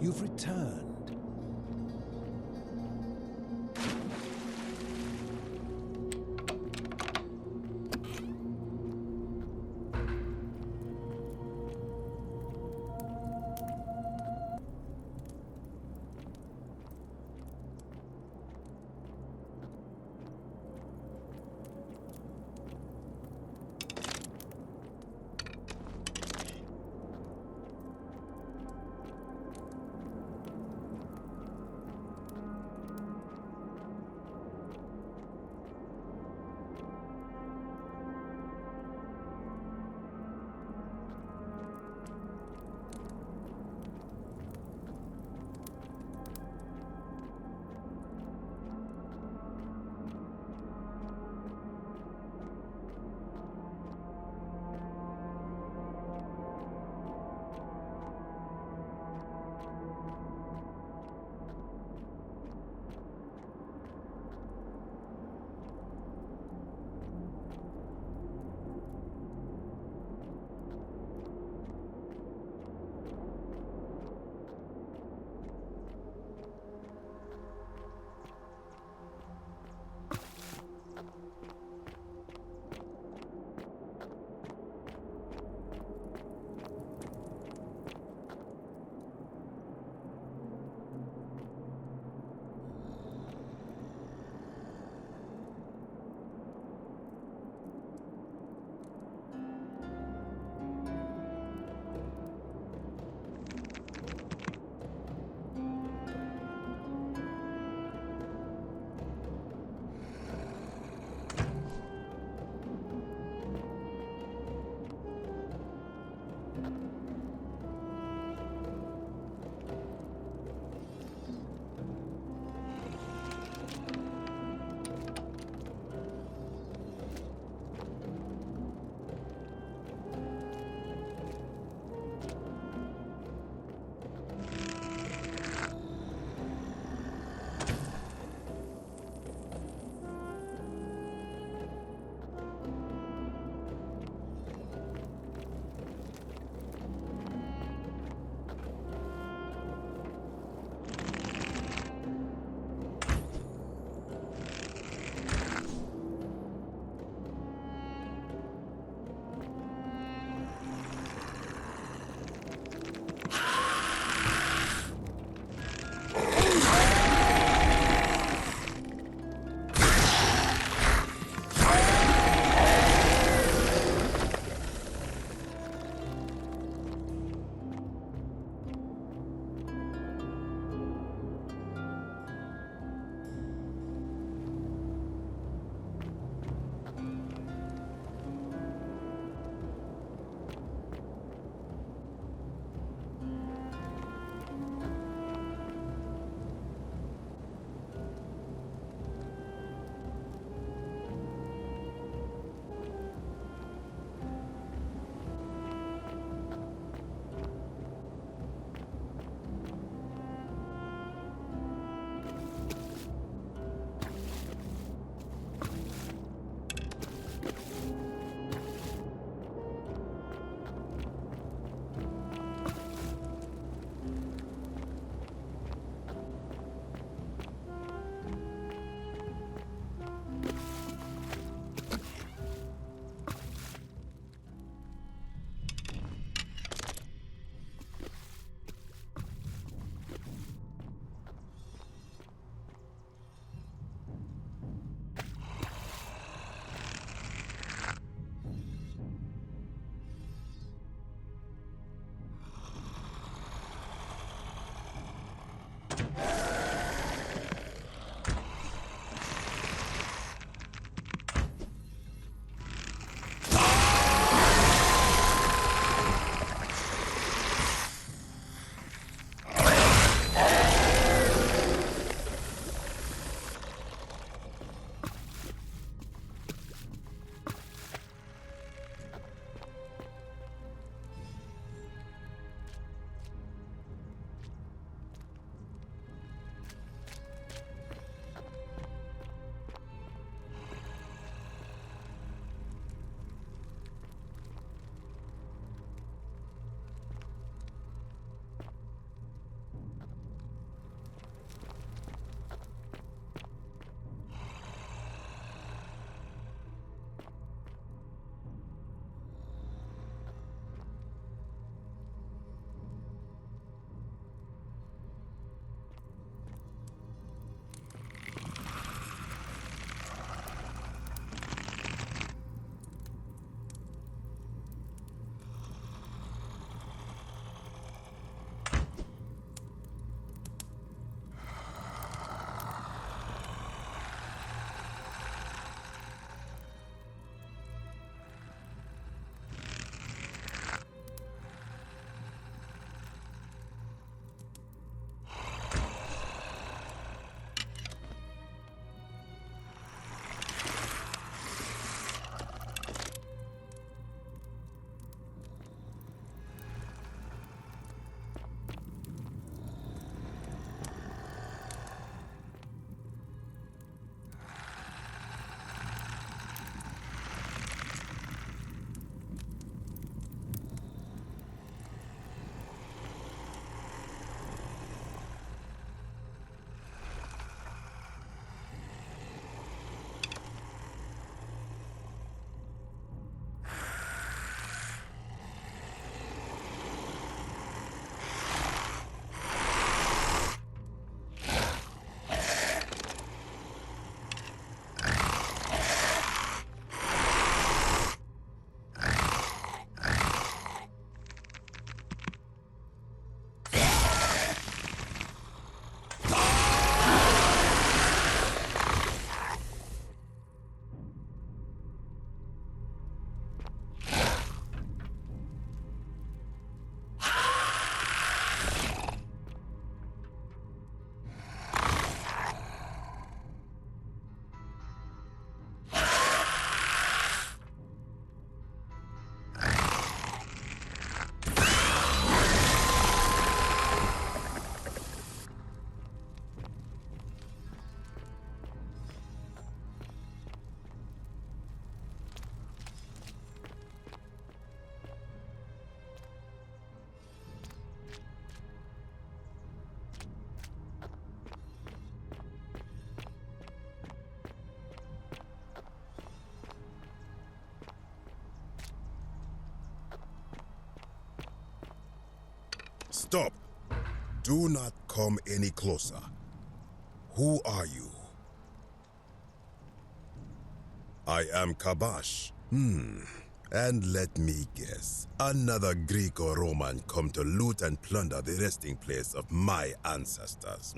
You've returned. Stop! Do not come any closer. Who are you? I am Kabash. And let me guess, another Greek or Roman come to loot and plunder the resting place of my ancestors,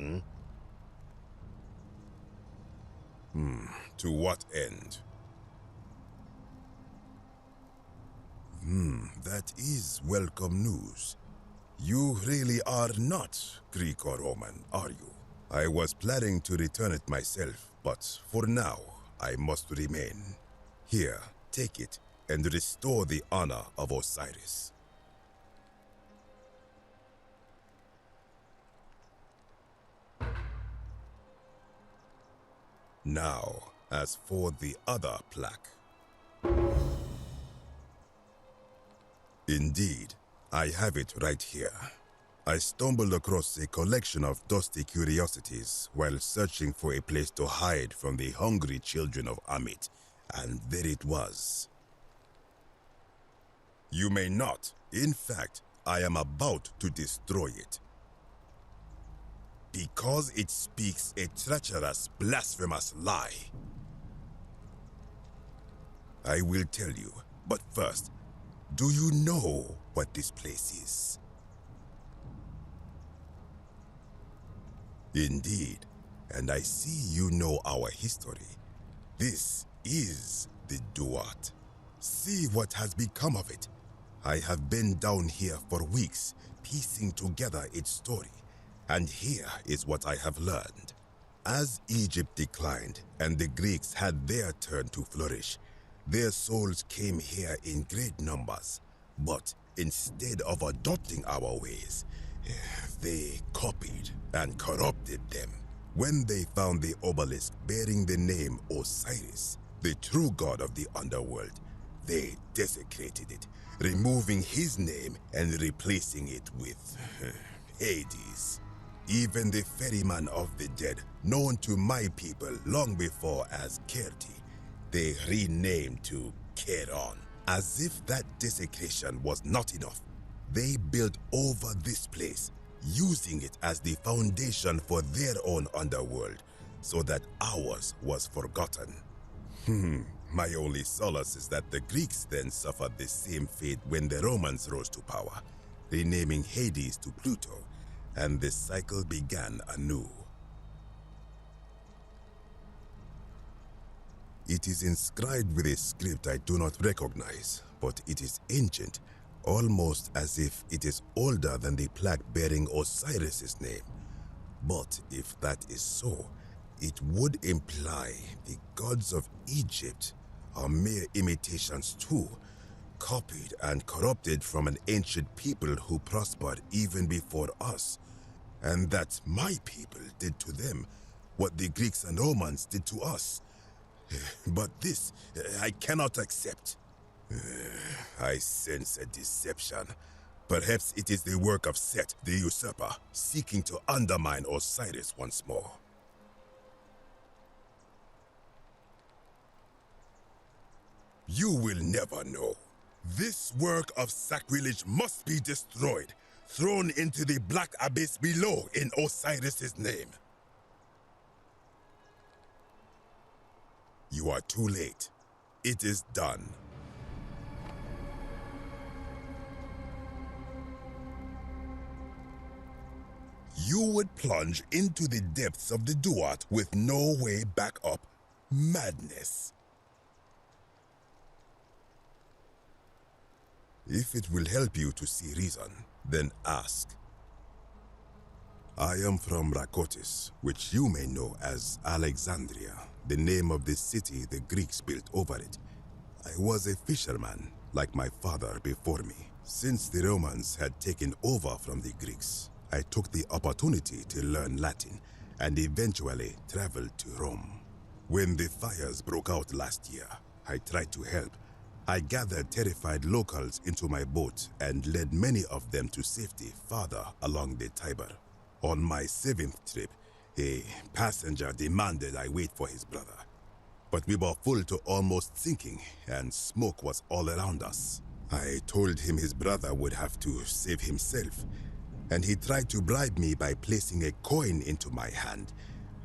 To what end? That is welcome news. You really are not Greek or Roman, are you? I was planning to return it myself, but for now, I must remain. Here, take it and restore the honor of Osiris. Now, as for the other plaque. Indeed, I have it right here. I stumbled across a collection of dusty curiosities while searching for a place to hide from the hungry children of Amit, and there it was. You may not. In fact, I am about to destroy it. Because it speaks a treacherous, blasphemous lie. I will tell you, but first, do you know what this place is? Indeed, and I see you know our history. This is the Duat. See what has become of it. I have been down here for weeks, piecing together its story, and here is what I have learned. As Egypt declined and the Greeks had their turn to flourish, their souls came here in great numbers, but instead of adopting our ways, they copied and corrupted them. When they found the obelisk bearing the name Osiris, the true god of the underworld, they desecrated it, removing his name and replacing it with Hades. Even the ferryman of the dead, known to my people long before as Kerti, they renamed to Keron. As if that desecration was not enough, they built over this place, using it as the foundation for their own underworld, so that ours was forgotten. My only solace is that the Greeks then suffered the same fate when the Romans rose to power, renaming Hades to Pluto, and the cycle began anew. It is inscribed with a script I do not recognize, but it is ancient, almost as if it is older than the plaque bearing Osiris's name. But if that is so, it would imply the gods of Egypt are mere imitations too, copied and corrupted from an ancient people who prospered even before us, and that my people did to them what the Greeks and Romans did to us. But this I cannot accept. I sense a deception. Perhaps it is the work of Set, the usurper, seeking to undermine Osiris once more. You will never know. This work of sacrilege must be destroyed, thrown into the black abyss below in Osiris's name. You are too late. It is done. You would plunge into the depths of the Duat with no way back up. Madness. If it will help you to see reason, then ask. I am from Rakotis, which you may know as Alexandria, the name of the city the Greeks built over it. I was a fisherman, like my father before me. Since the Romans had taken over from the Greeks, I took the opportunity to learn Latin and eventually traveled to Rome. When the fires broke out last year, I tried to help. I gathered terrified locals into my boat and led many of them to safety farther along the Tiber. On my 7th trip, a passenger demanded I wait for his brother. But we were full to almost sinking, and smoke was all around us. I told him his brother would have to save himself, and he tried to bribe me by placing a coin into my hand.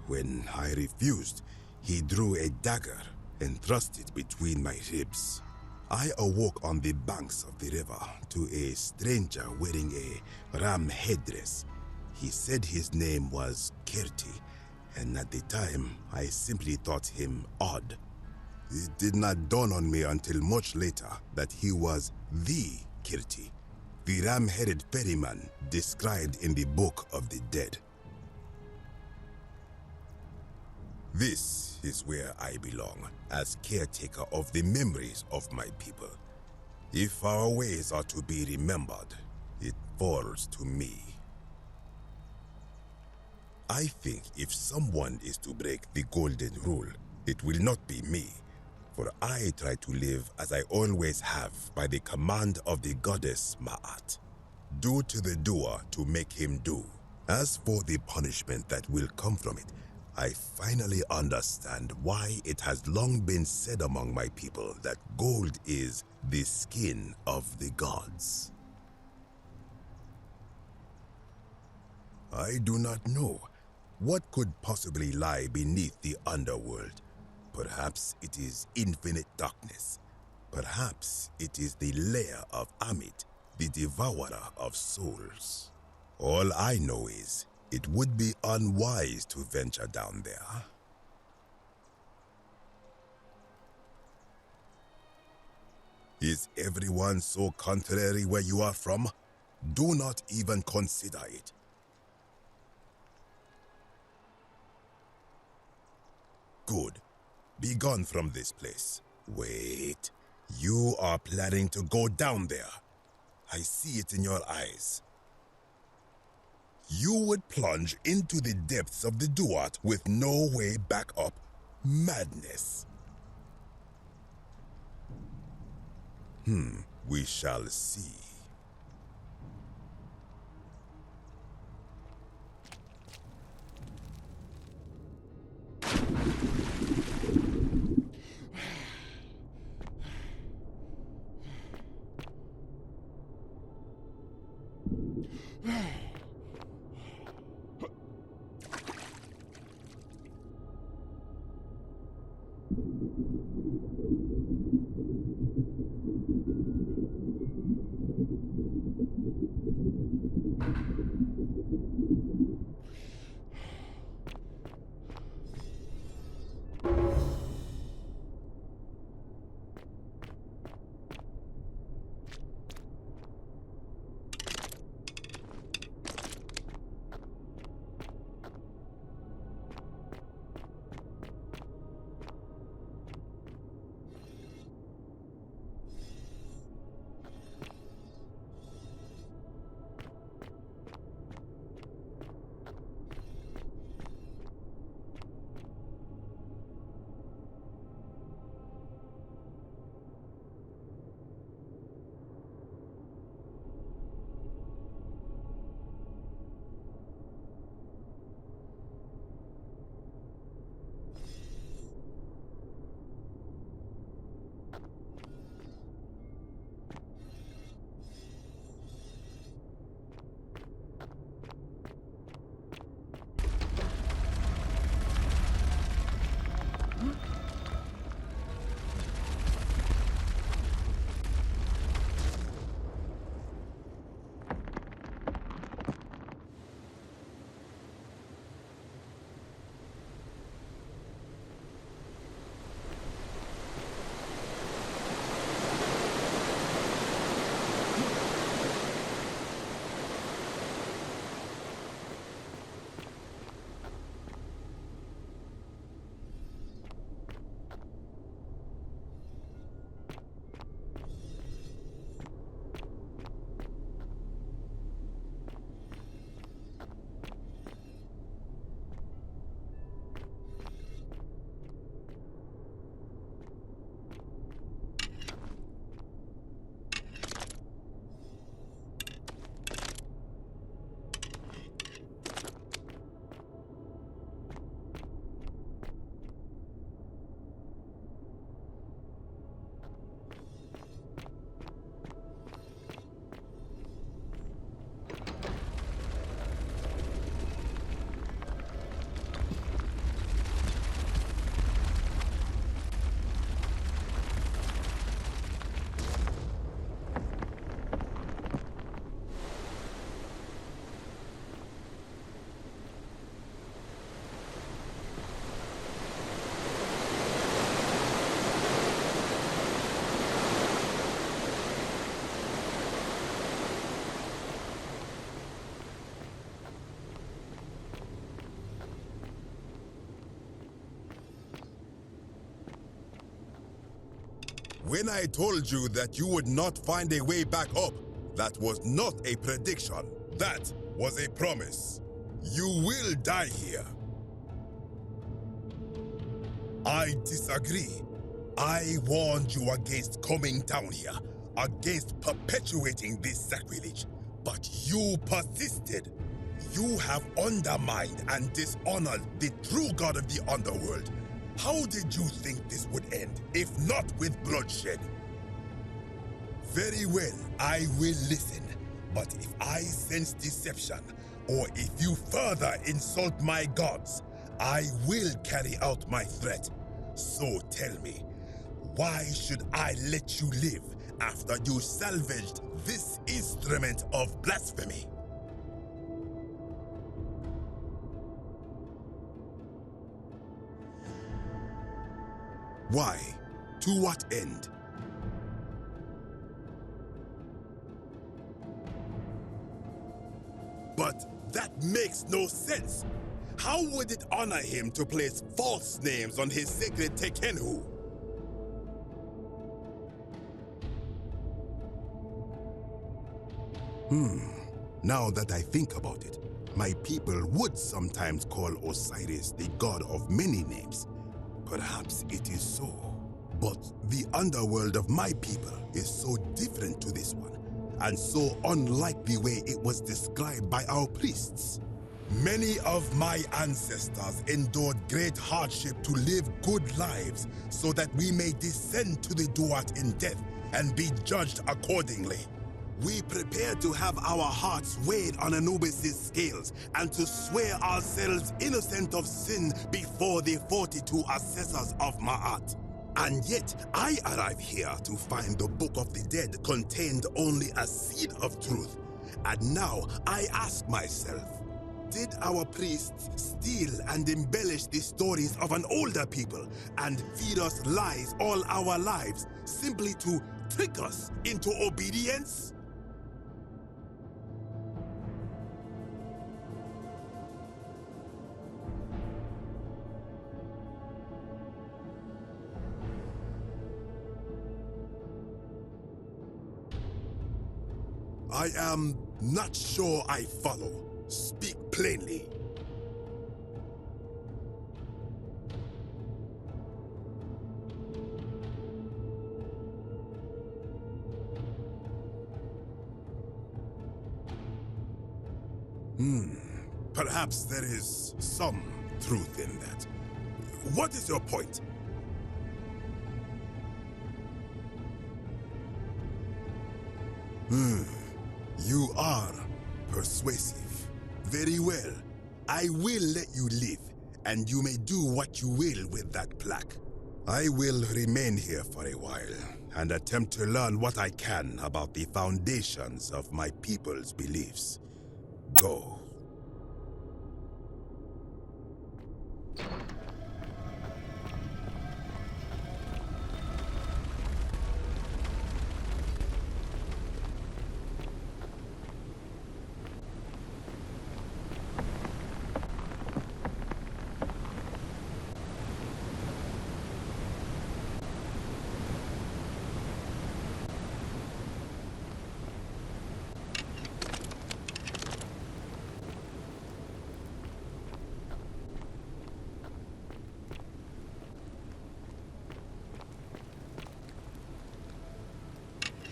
When I refused, he drew a dagger and thrust it between my ribs. I awoke on the banks of the river to a stranger wearing a ram headdress. He said his name was Kirti, and at the time, I simply thought him odd. It did not dawn on me until much later that he was the Kirti, the ram-headed ferryman described in the Book of the Dead. This is where I belong, as caretaker of the memories of my people. If our ways are to be remembered, it falls to me. I think if someone is to break the golden rule, it will not be me, for I try to live as I always have by the command of the goddess Ma'at. Do to the doer to make him do. As for the punishment that will come from it, I finally understand why it has long been said among my people that gold is the skin of the gods. I do not know. What could possibly lie beneath the underworld? Perhaps it is infinite darkness. Perhaps it is the lair of Amit, the devourer of souls. All I know is it would be unwise to venture down there. Is everyone so contrary where you are from? Do not even consider it. Good. Be gone from this place. Wait. You are planning to go down there. I see it in your eyes. You would plunge into the depths of the Duat with no way back up. Madness. We shall see. When I told you that you would not find a way back up, that was not a prediction. That was a promise. You will die here. I disagree. I warned you against coming down here, against perpetuating this sacrilege, but you persisted. You have undermined and dishonored the true God of the underworld. How did you think this would end, if not with bloodshed? Very well, I will listen. But if I sense deception, or if you further insult my gods, I will carry out my threat. So tell me, why should I let you live after you salvaged this instrument of blasphemy? Why? To what end? But that makes no sense. How would it honor him to place false names on his sacred Tekenu? Now that I think about it, my people would sometimes call Osiris the god of many names. Perhaps it is so. But the underworld of my people is so different to this one, and so unlike the way it was described by our priests. Many of my ancestors endured great hardship to live good lives so that we may descend to the Duat in death and be judged accordingly. We prepare to have our hearts weighed on Anubis' scales and to swear ourselves innocent of sin before the 42 assessors of Ma'at. And yet, I arrive here to find the Book of the Dead contained only a seed of truth. And now I ask myself, did our priests steal and embellish the stories of an older people and feed us lies all our lives simply to trick us into obedience? I am not sure I follow. Speak plainly. Perhaps there is some truth in that. What is your point? You are persuasive. Very well. I will let you live, and you may do what you will with that plaque. I will remain here for a while, and attempt to learn what I can about the foundations of my people's beliefs. Go.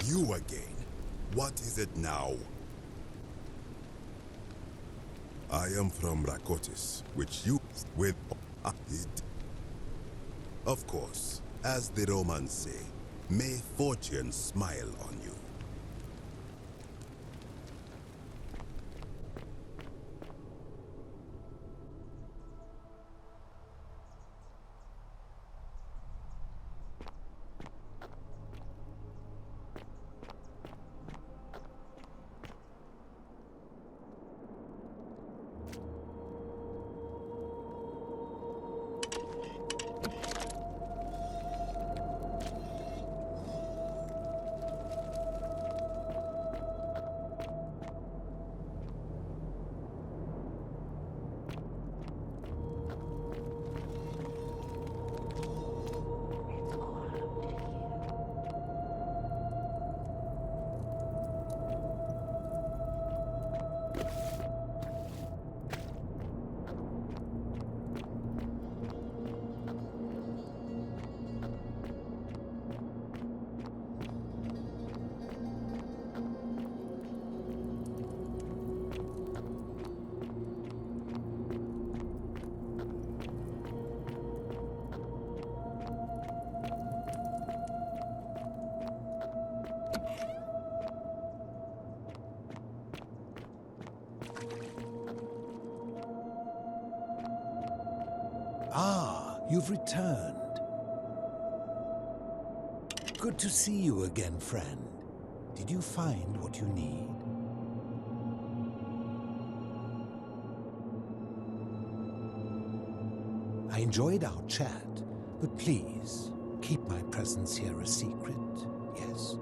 You again. What is it now? I am from Rakotis, which you with it. Of course, as the Romans say, may fortune smile on you. Ah, you've returned. Good to see you again, friend. Did you find what you need? I enjoyed our chat, but please, keep my presence here a secret, yes?